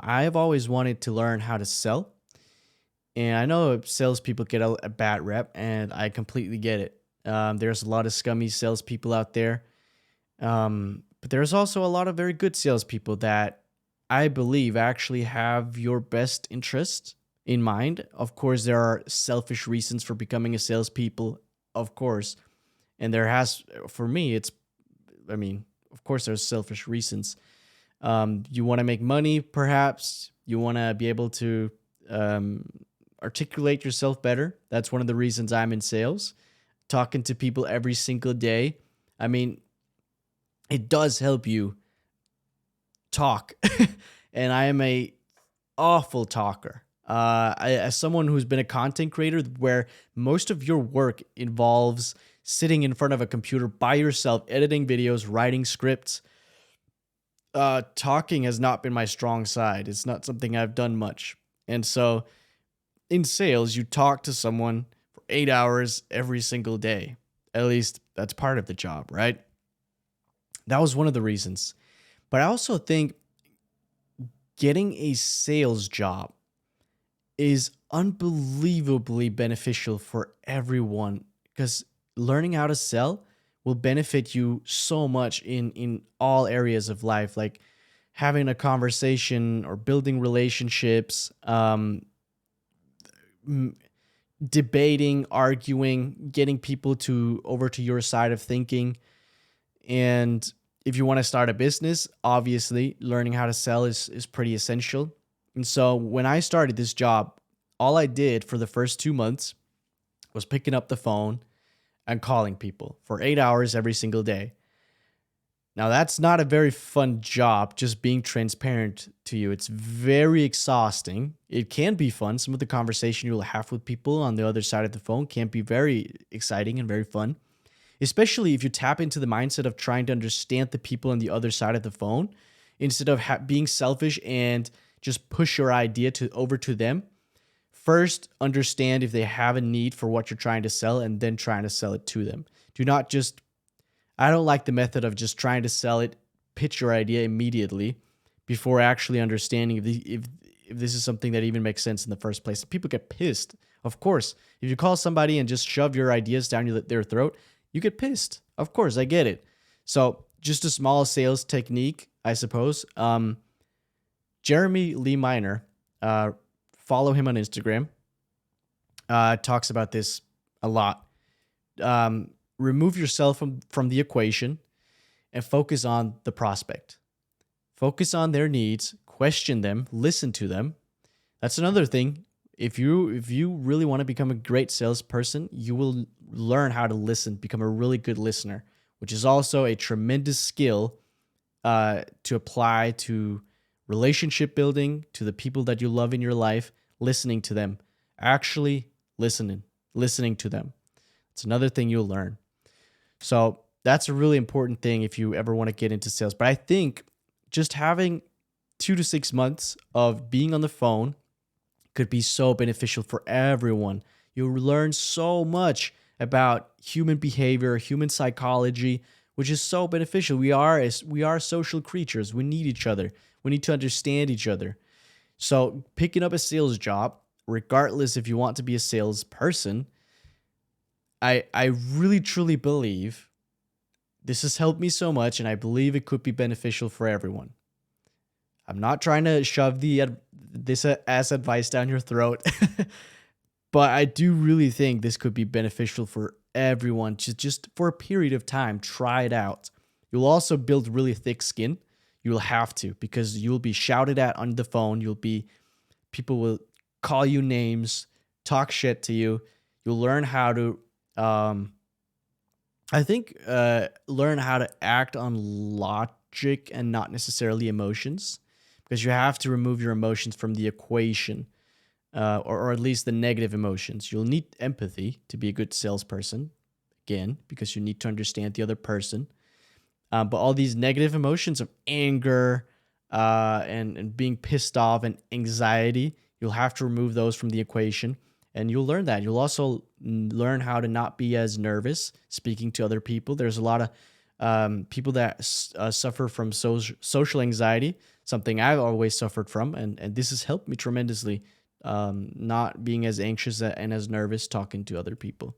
I've always wanted to learn how to sell. And I know salespeople get a bad rep, and I completely get it. There's a lot of scummy salespeople out there. But there's also a lot of very good salespeople that I believe actually have your best interest in mind. Of course, there are selfish reasons for becoming a salespeople, of course. And for me, I mean, of course, there's selfish reasons. You want to make money, perhaps. You want to be able to um, articulate yourself better. That's one of the reasons I'm in sales. Talking to people every single day. I mean, it does help you talk. And I am a awful talker. As someone who's been a content creator, where most of your work involves sitting in front of a computer by yourself, editing videos, writing scripts, talking has not been my strong side. It's not something I've done much. And so in sales, you talk to someone for 8 hours every single day. At least that's part of the job, right? That was one of the reasons. But I also think getting a sales job is unbelievably beneficial for everyone because learning how to sell will benefit you so much in all areas of life, like having a conversation or building relationships, m- debating, arguing, getting people to over to your side of thinking. And if you want to start a business, obviously learning how to sell is pretty essential. And so when I started this job, all I did for the first 2 months was picking up the phone and calling people for 8 hours every single day. Now, that's not a very fun job, just being transparent to you. It's very exhausting. It can be fun. Some of the conversation you'll have with people on the other side of the phone can be very exciting and very fun, especially if you tap into the mindset of trying to understand the people on the other side of the phone instead of being selfish and just push your idea over to them. First, understand if they have a need for what you're trying to sell and then trying to sell it to them. Do not just, I don't like the method of just trying to sell it, pitch your idea immediately before actually understanding if this is something that even makes sense in the first place. People get pissed. Of course, if you call somebody and just shove your ideas down their throat, you get pissed. Of course, I get it. So just a small sales technique, I suppose. Jeremy Lee Minor, follow him on Instagram, talks about this a lot. Remove yourself from the equation and focus on the prospect. Focus on their needs, question them, listen to them. That's another thing. If you really want to become a great salesperson, you will learn how to listen, become a really good listener, which is also a tremendous skill to apply to relationship building, to the people that you love in your life, listening to them, actually listening to them. It's another thing you'll learn. So that's a really important thing if you ever want to get into sales. But I think just having 2 to 6 months of being on the phone could be so beneficial for everyone. You'll learn so much about human behavior, human psychology, which is so beneficial. We are social creatures. We need each other. We need to understand each other. So picking up a sales job, regardless if you want to be a salesperson, I really truly believe this has helped me so much, and I believe it could be beneficial for everyone. I'm not trying to shove this as advice down your throat, but I do really think this could be beneficial for everyone to just for a period of time try it out. You'll also build really thick skin. You'll have to because you'll be shouted at on the phone. People will call you names, talk shit to you. You'll learn how to learn how to act on logic and not necessarily emotions, because you have to remove your emotions from the equation, or at least the negative emotions. You'll need empathy to be a good salesperson, again, because you need to understand the other person. But all these negative emotions of anger and being pissed off and anxiety, you'll have to remove those from the equation. And you'll learn that. You'll also learn how to not be as nervous speaking to other people. There's a lot of People that suffer from social anxiety, something I've always suffered from, and this has helped me tremendously. Not being as anxious and as nervous talking to other people.